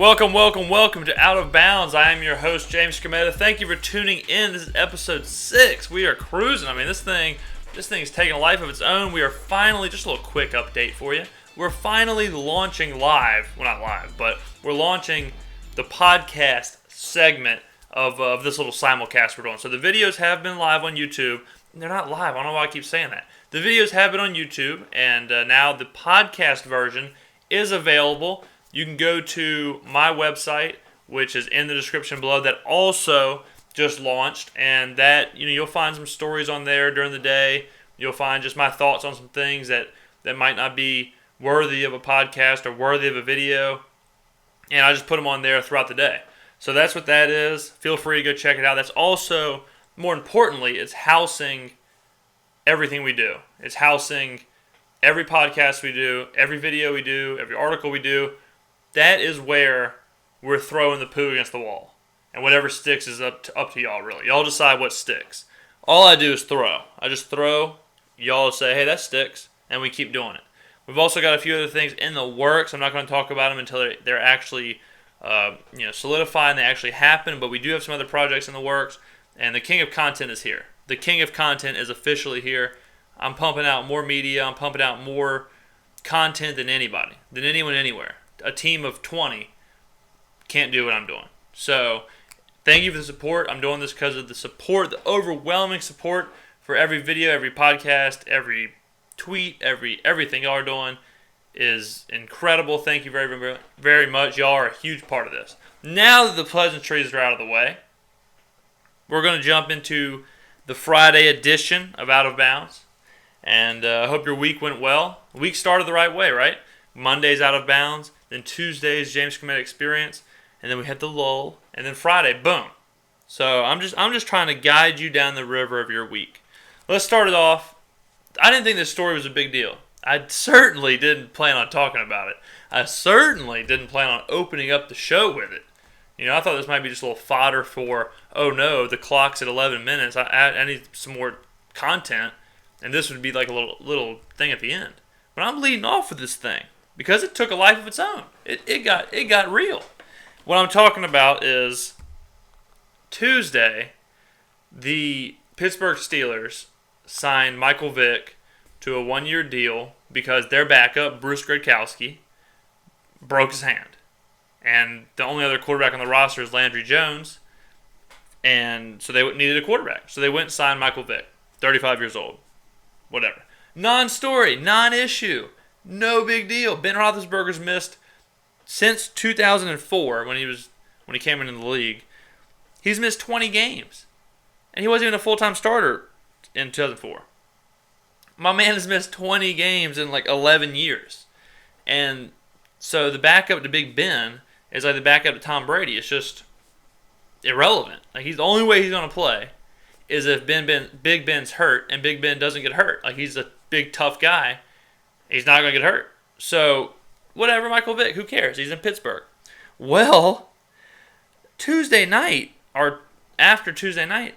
Welcome to Out of Bounds. I am your host, James Skrmetta. Thank you for tuning in. This is episode 6. We are cruising. I mean, this thing is taking a life of its own. We are finally, just a little quick update for you. We're finally launching live. Well, not live, but we're launching the podcast segment of this little simulcast we're doing. So the videos have been live on YouTube. They're not live. I don't know why I keep saying that. The videos have been on YouTube, and now the podcast version is available. You can go to my website, which is in the description below, that also just launched, and that you'll find some stories on there during the day. You'll find just my thoughts on some things that might not be worthy of a podcast or worthy of a video, and I just put them on there throughout the day. So that's what that is. Feel free to go check it out. That's also, more importantly, it's housing everything we do. It's housing every podcast we do, every video we do, every article we do. That is where we're throwing the poo against the wall. And whatever sticks is up to y'all, really. Y'all decide what sticks. All I do is throw. I just throw. Y'all say, hey, that sticks. And we keep doing it. We've also got a few other things in the works. I'm not going to talk about them until they're actually solidified and they actually happen. But we do have some other projects in the works. And the king of content is here. The king of content is officially here. I'm pumping out more media. I'm pumping out more content than anybody. Than anyone anywhere. A team of 20 can't do what I'm doing. So, thank you for the support. I'm doing this because of the support, the overwhelming support for every video, every podcast, every tweet, everything y'all are doing is incredible. Thank you very, very, very much. Y'all are a huge part of this. Now that the pleasantries are out of the way, we're going to jump into the Friday edition of Out of Bounds. And I hope your week went well. The week started the right way, right? Monday's Out of Bounds. Then Tuesday's James Skrmetta Experience, and then we had the lull, and then Friday, boom. So I'm just trying to guide you down the river of your week. Let's start it off. I didn't think this story was a big deal. I certainly didn't plan on talking about it. I certainly didn't plan on opening up the show with it. I thought this might be just a little fodder for, oh no, the clock's at 11 minutes. I need some more content, and this would be like a little thing at the end. But I'm leading off with this thing. Because it took a life of its own. It got real. What I'm talking about is Tuesday, the Pittsburgh Steelers signed Michael Vick to a 1-year deal because their backup, Bruce Gradkowski, broke his hand. And the only other quarterback on the roster is Landry Jones. And so they needed a quarterback. So they went and signed Michael Vick, 35 years old. Whatever. Non-story, non-issue. No big deal. Ben Roethlisberger's missed since 2004 when he came into the league. He's missed 20 games, and he wasn't even a full-time starter in 2004. My man has missed 20 games in like 11 years, and so the backup to Big Ben is like the backup to Tom Brady. It's just irrelevant. Like the only way he's going to play is if Big Ben's hurt, and Big Ben doesn't get hurt. Like he's a big tough guy. He's not going to get hurt. So, whatever, Michael Vick, who cares? He's in Pittsburgh. Well, Tuesday night, or after Tuesday night,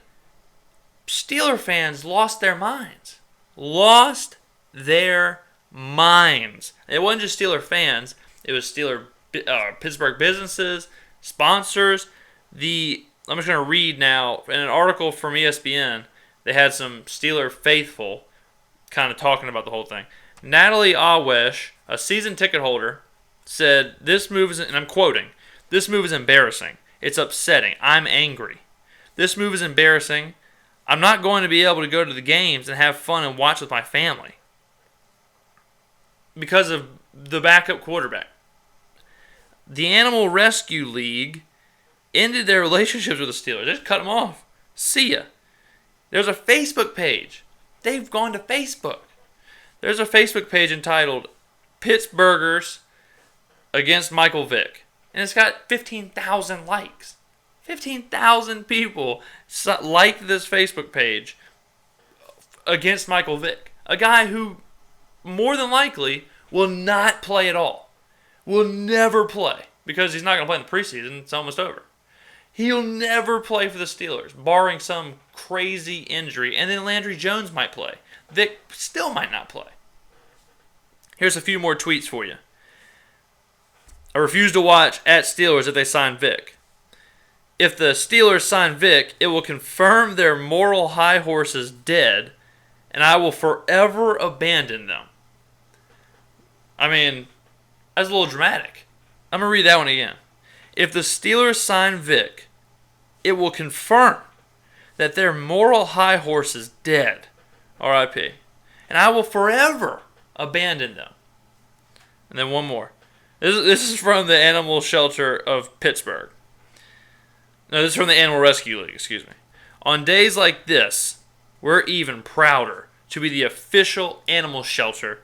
Steeler fans lost their minds. Lost their minds. It wasn't just Steeler fans. It was Pittsburgh businesses, sponsors. I'm just going to read now, in an article from ESPN, they had some Steeler faithful kind of talking about the whole thing. Natalie Awesh, a season ticket holder, said, this move is, and I'm quoting, this move is embarrassing. It's upsetting. I'm angry. This move is embarrassing. I'm not going to be able to go to the games and have fun and watch with my family because of the backup quarterback. The Animal Rescue League ended their relationships with the Steelers. They just cut them off. See ya. There's a Facebook page. They've gone to Facebook. There's a Facebook page entitled Pittsburghers Against Michael Vick. And it's got 15,000 likes. 15,000 people liked this Facebook page against Michael Vick. A guy who more than likely will not play at all. Will never play. Because he's not going to play in the preseason. It's almost over. He'll never play for the Steelers, barring some crazy injury. And then Landry Jones might play. Vick still might not play. Here's a few more tweets for you. I refuse to watch at Steelers if they sign Vick. If the Steelers sign Vick, it will confirm their moral high horses dead, and I will forever abandon them. I mean, that's a little dramatic. I'm going to read that one again. If the Steelers sign Vick, it will confirm that their moral high horse is dead, R.I.P., and I will forever abandon them. And then one more. This is from the Animal Shelter of Pittsburgh. No, this is from the Animal Rescue League, excuse me. On days like this, we're even prouder to be the official animal shelter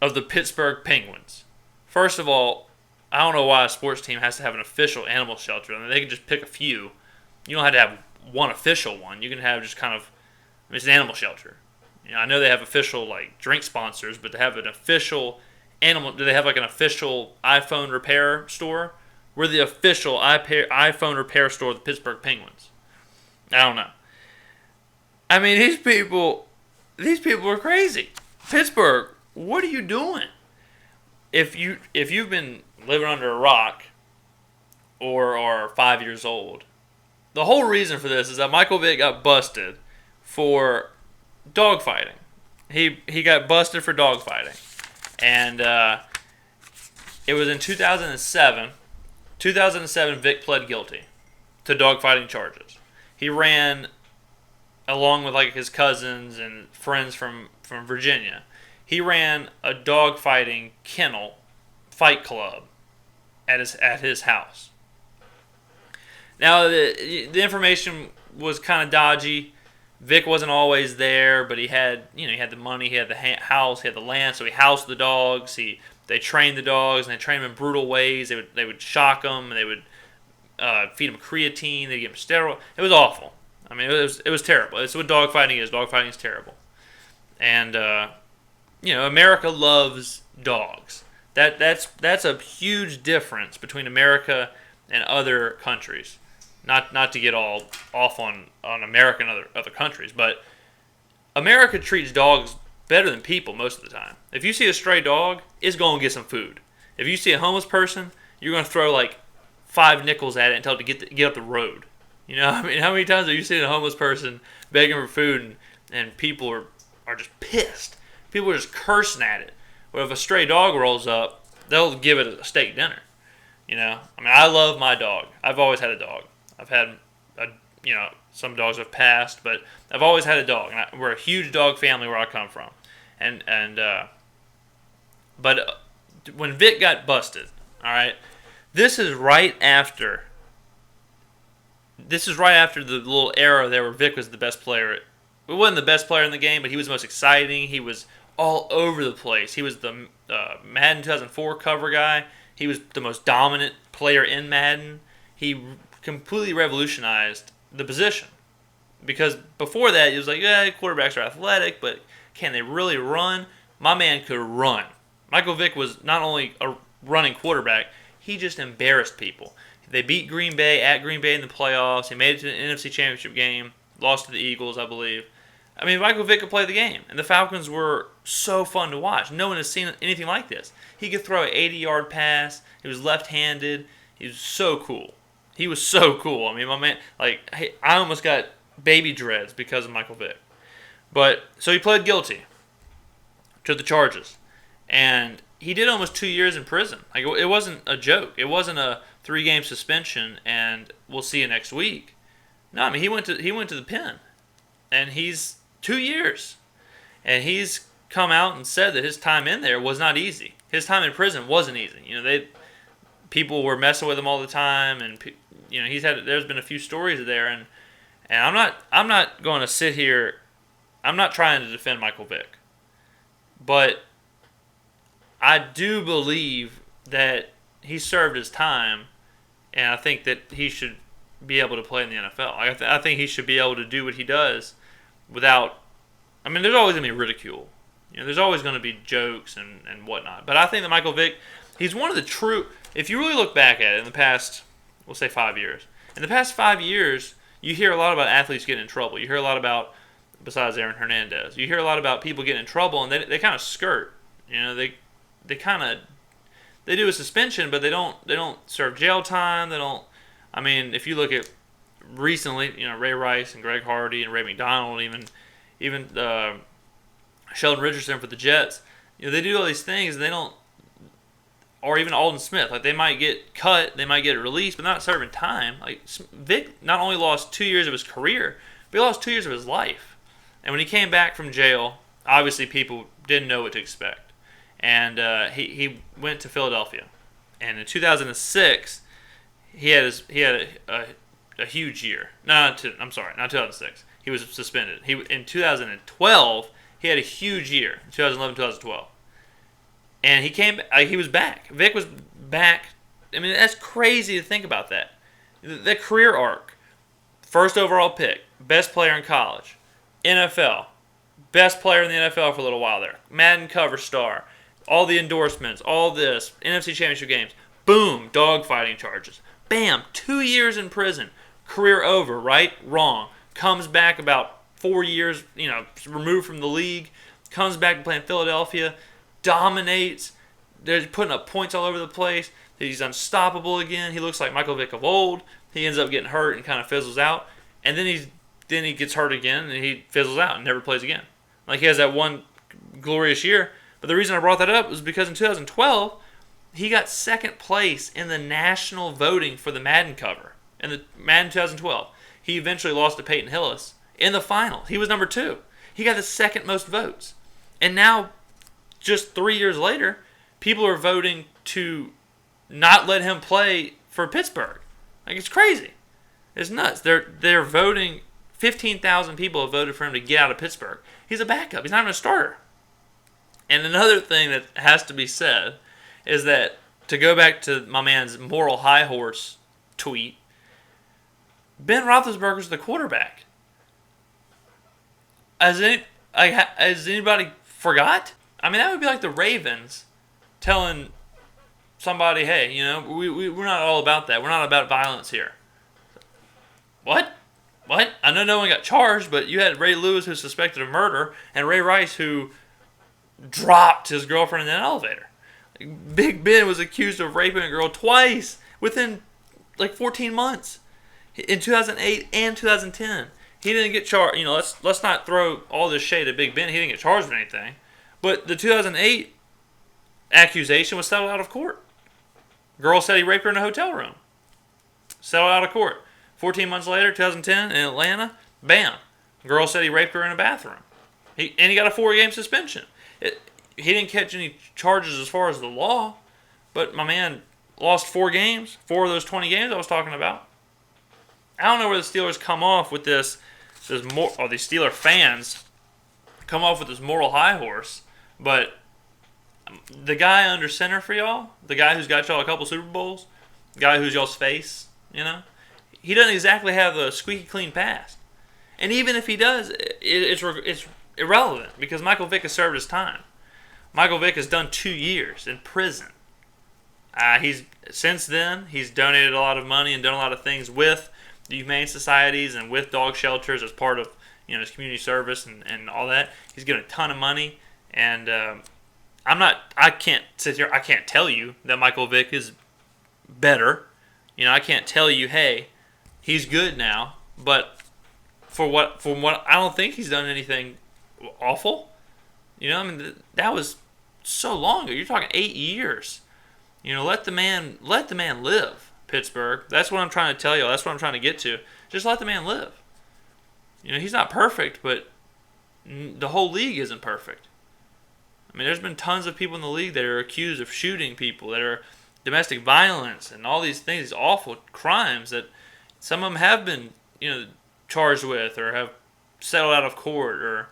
of the Pittsburgh Penguins. First of all, I don't know why a sports team has to have an official animal shelter. I mean, they can just pick a few. You don't have to have one official one. You can have just kind of, I mean, it's an animal shelter. You know, I know they have official like drink sponsors, but to have an official animal, do they have like an official iPhone repair store? We're the official iPhone repair store of the Pittsburgh Penguins. I don't know. I mean, these people are crazy. Pittsburgh, what are you doing? If you've been living under a rock or are 5 years old, the whole reason for this is that Michael Vick got busted for dogfighting. He got busted for dogfighting, and it was in 2007. 2007, Vick pled guilty to dogfighting charges. He ran along with like his cousins and friends from Virginia. He ran a dogfighting kennel fight club at his house. Now the information was kind of dodgy. Vick wasn't always there, but he had the money, he had the house, he had the land, so he housed the dogs. They trained the dogs, and they trained them in brutal ways. They would shock them, and they would feed them creatine. They'd give them steroids. It was awful. I mean, it was terrible. It's what dogfighting is. Dogfighting is terrible. And America loves dogs. That's a huge difference between America and other countries. Not to get all off on America and other countries, but America treats dogs better than people most of the time. If you see a stray dog, it's going to get some food. If you see a homeless person, you're going to throw like 5 nickels at it and tell it to get up the road. You know, I mean, how many times have you seen a homeless person begging for food and people are just pissed? People are just cursing at it. But if a stray dog rolls up, they'll give it a steak dinner. You know, I mean, I love my dog. I've always had a dog. I've had some dogs have passed, but I've always had a dog. And we're a huge dog family where I come from. But when Vick got busted, all right, this is right after the little era there where Vick was the best player. He wasn't the best player in the game, but he was the most exciting. He was all over the place. He was the Madden 2004 cover guy. He was the most dominant player in Madden. He completely revolutionized the position. Because before that, it was like, yeah, quarterbacks are athletic, but can they really run? My man could run. Michael Vick was not only a running quarterback, he just embarrassed people. They beat Green Bay at Green Bay in the playoffs. He made it to the NFC Championship game, lost to the Eagles, I believe. I mean, Michael Vick could play the game, and the Falcons were so fun to watch. No one has seen anything like this. He could throw an 80-yard pass. He was left-handed. He was so cool. He was so cool. I mean, my man, I almost got baby dreads because of Michael Vick. But so he pled guilty to the charges, and he did almost 2 years in prison. Like, it wasn't a joke. It wasn't a 3-game suspension and we'll see you next week. No, I mean, he went to the pen, and he's 2 years, and he's come out and said that his time in there was not easy. His time in prison wasn't easy. You know, people were messing with him all the time, and there's been a few stories there, and I'm not going to sit here. I'm not trying to defend Michael Vick, but I do believe that he served his time, and I think that he should be able to play in the NFL. I think he should be able to do what he does without. I mean, there's always going to be ridicule. You know, there's always going to be jokes and whatnot. But I think that Michael Vick, he's one of the true. If you really look back at it in the past, we'll say 5 years. In the past 5 years, you hear a lot about athletes getting in trouble. You hear a lot about, besides Aaron Hernandez, you hear a lot about people getting in trouble, and they kind of skirt. You know, they kind of They do a suspension, but they don't serve jail time. They don't. I mean, if you look at recently, Ray Rice and Greg Hardy and Ray McDonald, even Sheldon Richardson for the Jets, they do all these things, and they don't. Or even Alden Smith, like they might get cut, they might get released, but not serving time. Like Vick not only lost 2 years of his career, but he lost 2 years of his life. And when he came back from jail, obviously people didn't know what to expect, and he went to Philadelphia. And in 2006, he had a huge year. Not 2006. He was suspended. In 2012, he had a huge year. 2011, 2012. And he came. He was back. Vick was back. I mean, that's crazy to think about that. The career arc. First overall pick. Best player in college. NFL. Best player in the NFL for a little while there. Madden cover star. All the endorsements. All this. NFC Championship games. Boom. Dogfighting charges. Bam. 2 years in prison. Career over. Right? Wrong. Comes back about 4 years, removed from the league. Comes back to play in Philadelphia. Dominates. They're putting up points all over the place. He's unstoppable again. He looks like Michael Vick of old. He ends up getting hurt and kind of fizzles out. And then he gets hurt again and he fizzles out and never plays again. Like he has that one glorious year. But the reason I brought that up was because in 2012, he got second place in the national voting for the Madden cover. In the Madden 2012. He eventually lost to Peyton Hillis in the finals. He was number 2. He got the second most votes. And now, just 3 years later, people are voting to not let him play for Pittsburgh. Like, it's crazy. It's nuts. They're voting. 15,000 people have voted for him to get out of Pittsburgh. He's a backup. He's not even a starter. And another thing that has to be said is that, to go back to my man's moral high horse tweet, Ben Roethlisberger's the quarterback. Has anybody forgot? I mean, that would be like the Ravens telling somebody, hey, we're not all about that. We're not about violence here. What? I know no one got charged, but you had Ray Lewis, who's suspected of murder, and Ray Rice, who dropped his girlfriend in an elevator. Big Ben was accused of raping a girl twice within 14 months. In 2008 and 2010. He didn't get charged. Let's not throw all this shade at Big Ben. He didn't get charged with anything. But the 2008 accusation was settled out of court. Girl said he raped her in a hotel room. Settled out of court. 14 months later, 2010, in Atlanta, bam. Girl said he raped her in a bathroom. He got a 4-game suspension. He didn't catch any charges as far as the law, but my man lost 4 games. 4 of those 20 games I was talking about. I don't know where the Steelers come off with these Steeler fans come off with this moral high horse, but the guy under center for y'all, the guy who's got y'all a couple Super Bowls, the guy who's y'all's face, he doesn't exactly have a squeaky clean past. And even if he does, it's irrelevant because Michael Vick has served his time. Michael Vick has done 2 years in prison. Since then, he's donated a lot of money and done a lot of things with the humane societies and with dog shelters as part of his community service and all that. He's given a ton of money, and I can't sit here. I can't tell you that Michael Vick is better. I can't tell you, hey, he's good now. But from what I don't think he's done anything awful. That was so long ago. You're talking 8 years. Let the man live. Pittsburgh. That's what I'm trying to tell you. That's what I'm trying to get to. Just let the man live. He's not perfect, but the whole league isn't perfect. I mean, there's been tons of people in the league that are accused of shooting people, that are domestic violence and all these things, these awful crimes that some of them have been, charged with or have settled out of court,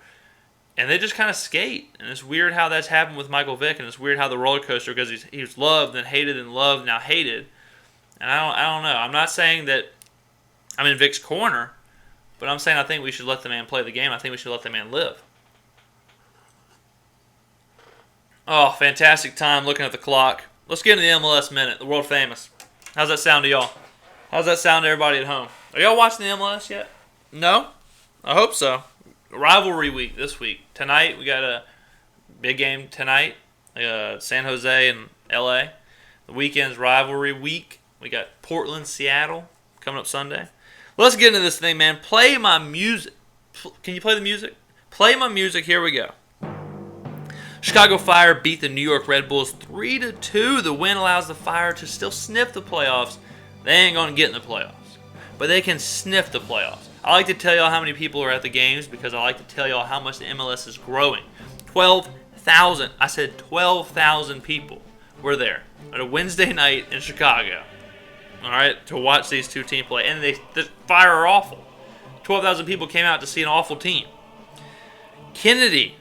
and they just kind of skate. And it's weird how that's happened with Michael Vick, and it's weird how the roller coaster, because he was loved and hated and loved, now hated. And I don't know. I'm not saying that I'm in Vick's corner, but I'm saying I think we should let the man play the game. I think we should let the man live. Oh, fantastic time looking at the clock. Let's get into the MLS Minute, the world famous. How's that sound to y'all? How's that sound to everybody at home? Are y'all watching the MLS yet? No? I hope so. Rivalry week this week. Tonight, we got a big game tonight. San Jose and LA. The weekend's rivalry week. We got Portland, Seattle coming up Sunday. Let's get into this thing, man. Play my music. Can you play the music? Play my music. Here we go. Chicago Fire beat the New York Red Bulls 3-2. The win allows the Fire to still sniff the playoffs. They ain't going to get in the playoffs, but they can sniff the playoffs. I like to tell y'all how many people are at the games because I like to tell y'all how much the MLS is growing. 12,000. I said 12,000 people were there on a Wednesday night in Chicago. All right, to watch these two teams play, and the Fire are awful. 12,000 people came out to see an awful team. Kennedy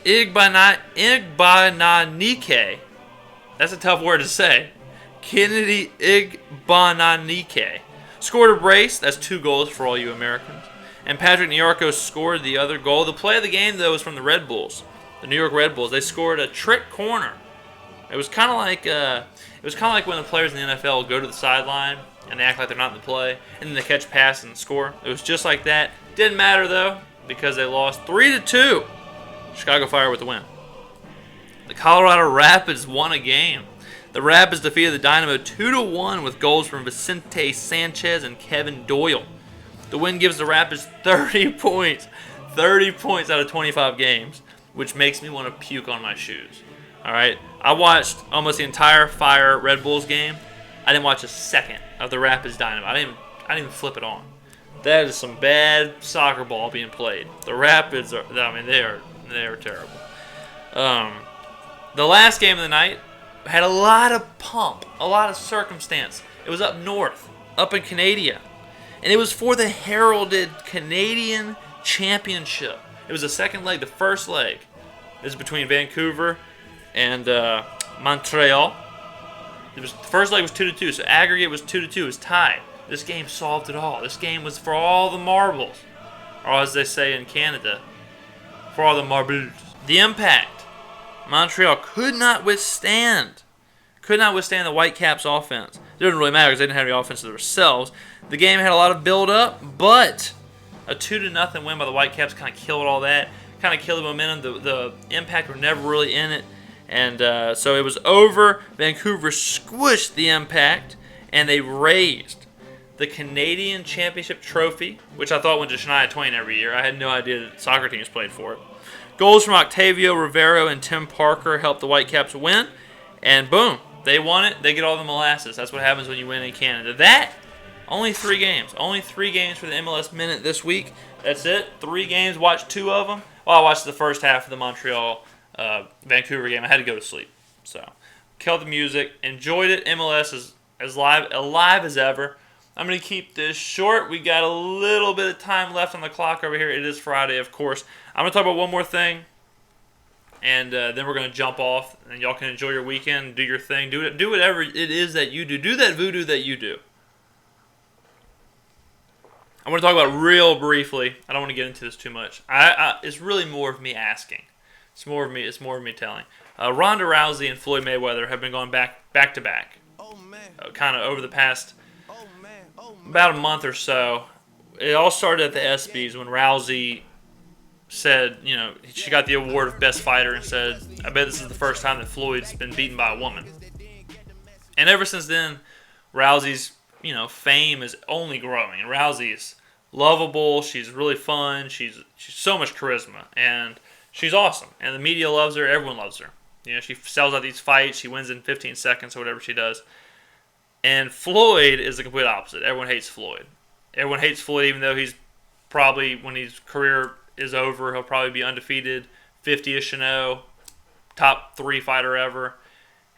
Igbananike. That's a tough word to say. Kennedy Igbananike scored a brace. That's 2 goals for all you Americans. And Patrick Nyarko scored the other goal. The play of the game, though, was from the Red Bulls, the New York Red Bulls. They scored a trick corner. It was kind of like when the players in the NFL go to the sideline and they act like they're not in the play, and then they catch a pass and score. It was just like that. Didn't matter though because they lost 3-2. Chicago Fire with the win. The Colorado Rapids won a game. The Rapids defeated the Dynamo 2-1 with goals from Vicente Sanchez and Kevin Doyle. The win gives the Rapids 30 points. 30 points out of 25 games, which makes me want to puke on my shoes. All right, I watched almost the entire Fire Red Bulls game. I didn't watch a second of the Rapids Dynamo. I didn't even flip it on. That is some bad soccer ball being played. The Rapids are, they are terrible. The last game of the night had a lot of pomp, a lot of circumstance. It was up north, up in Canada, and it was for the heralded Canadian Championship. It was the second leg. The first leg is between Vancouver and Montreal. The first leg was 2-2, so aggregate was 2-2. It was tied. This game solved it all. This game was for all the marbles, or as they say in Canada, for all the marbles. The impact. Montreal could not withstand the Whitecaps' offense. It didn't really matter because they didn't have any offense themselves. The game had a lot of build-up, but a 2-0 win by the Whitecaps kind of killed all that, kind of killed the momentum. The impact were never really in it. And so it was over. Vancouver squished the impact, and they raised the Canadian Championship trophy, which I thought went to Shania Twain every year. I had no idea that soccer teams played for it. Goals from Octavio Rivero and Tim Parker helped the Whitecaps win, and boom, they won it. They get all the molasses. That's what happens when you win in Canada. Only 3 games. Only 3 games for the MLS Minute this week. That's it. 3 games. Watched 2 of them. Well, I watched the first half of the Montreal Vancouver game. I had to go to sleep. So, killed the music. Enjoyed it. MLS is alive as ever. I'm going to keep this short. We got a little bit of time left on the clock over here. It is Friday, of course. I'm going to talk about one more thing, and then we're going to jump off, and y'all can enjoy your weekend, do your thing, do whatever it is that you do. Do that voodoo that you do. I want to talk about real briefly. I don't want to get into this too much. It's really more of me asking. It's more of me telling. Ronda Rousey and Floyd Mayweather have been going back to back. Kind of over the past about a month or so. It all started at the ESPYs when Rousey said, she got the award of best fighter and said, I bet this is the first time that Floyd's been beaten by a woman. And ever since then, Rousey's, fame is only growing. And Rousey is lovable. She's really fun. She's so much charisma. And she's awesome. And the media loves her. Everyone loves her. She sells out these fights. She wins in 15 seconds or whatever she does. And Floyd is the complete opposite. Everyone hates Floyd. Everyone hates Floyd, even though he's probably, when his career is over, he'll probably be undefeated, 50-0, top 3 fighter ever.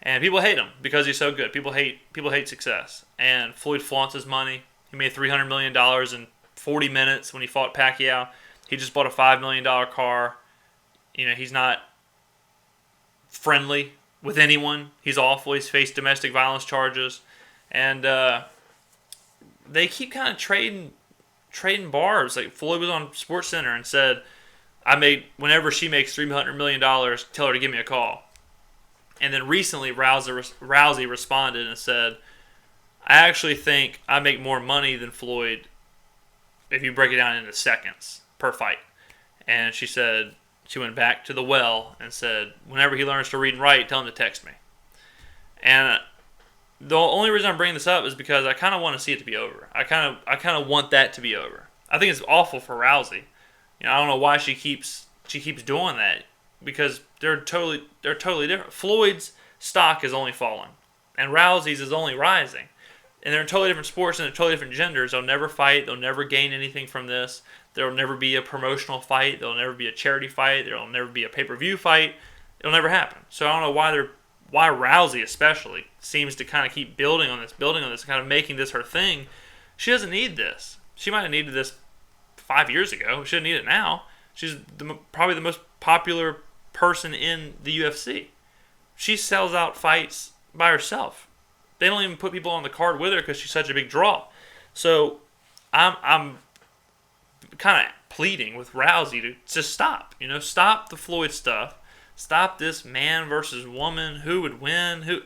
And people hate him because he's so good. People hate success. And Floyd flaunts his money. He made $300 million in 40 minutes when he fought Pacquiao. He just bought a $5 million car. He's not friendly with anyone. He's awful. He's faced domestic violence charges. And they keep kind of trading barbs. Like Floyd was on SportsCenter and said, whenever she makes $300 million, tell her to give me a call. And then recently Rousey responded and said, I actually think I make more money than Floyd if you break it down into seconds per fight. And she said, she went back to the well and said, whenever he learns to read and write, tell him to text me. And the only reason I'm bringing this up is because I kind of want to see it to be over. I kind of want that to be over. I think it's awful for Rousey. I don't know why she keeps doing that, because they're totally different. Floyd's stock is only falling, and Rousey's is only rising. And they're in totally different sports and they're totally different genders. They'll never fight. They'll never gain anything from this. There'll never be a promotional fight. There'll never be a charity fight. There'll never be a pay-per-view fight. It'll never happen. So I don't know why Rousey especially seems to kind of keep building on this, kind of making this her thing. She doesn't need this. She might have needed this 5 years ago. She doesn't need it now. She's probably the most popular person in the UFC. She sells out fights by herself. They don't even put people on the card with her because she's such a big draw. So I'm kind of pleading with Rousey to just stop. Stop the Floyd stuff. Stop this man versus woman. Who would win?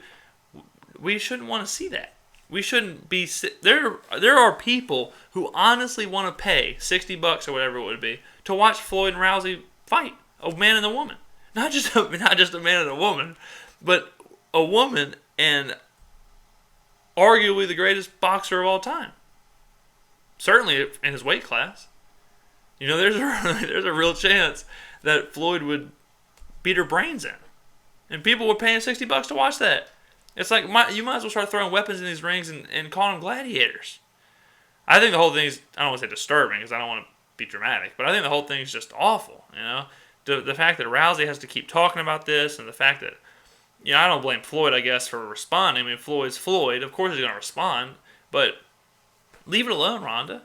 We shouldn't want to see that. We shouldn't be. There are people who honestly want to pay $60 or whatever it would be to watch Floyd and Rousey fight, a man and a woman. Not just a man and a woman, but a woman and arguably the greatest boxer of all time. Certainly in his weight class. There's a real chance that Floyd would beat her brains in. And people were paying $60 to watch that. It's like, you might as well start throwing weapons in these rings and calling them gladiators. I think the whole thing is, I don't want to say disturbing because I don't want to be dramatic, but I think the whole thing is just awful. The fact that Rousey has to keep talking about this, and the fact that, I don't blame Floyd, I guess, for responding. I mean, Floyd's Floyd. Of course he's going to respond, but leave it alone, Ronda.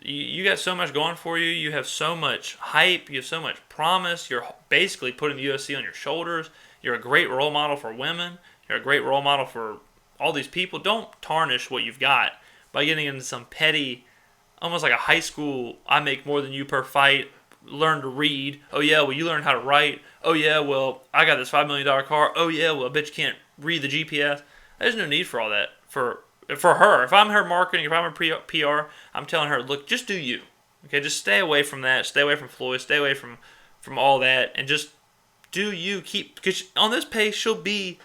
You got so much going for you. You have so much hype. You have so much promise. You're basically putting the UFC on your shoulders. You're a great role model for women. You're a great role model for all these people. Don't tarnish what you've got by getting into some petty, almost like a high school, I make more than you per fight, learn to read. Oh, yeah, well, you learned how to write. Oh, yeah, well, I got this $5 million car. Oh, yeah, well, I bet you can't read the GPS. There's no need for all that for her. If I'm her marketing, if I'm her PR, I'm telling her, look, just do you. Okay, just stay away from that. Stay away from Floyd. Stay away from all that. And just do you. Because on this pace, she'll be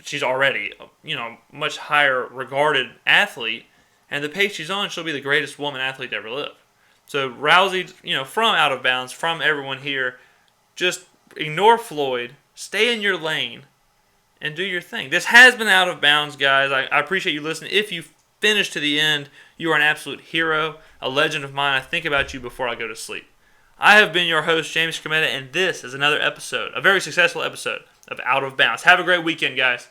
she's already a much higher regarded athlete. And the pace she's on, she'll be the greatest woman athlete to ever live. So Rousey, from Out of Bounds, from everyone here, just ignore Floyd, stay in your lane, and do your thing. This has been Out of Bounds, guys. I appreciate you listening. If you finish to the end, you are an absolute hero, a legend of mine. I think about you before I go to sleep. I have been your host, James Skrmetta, and this is another episode, a very successful episode of Out of Bounds. Have a great weekend, guys.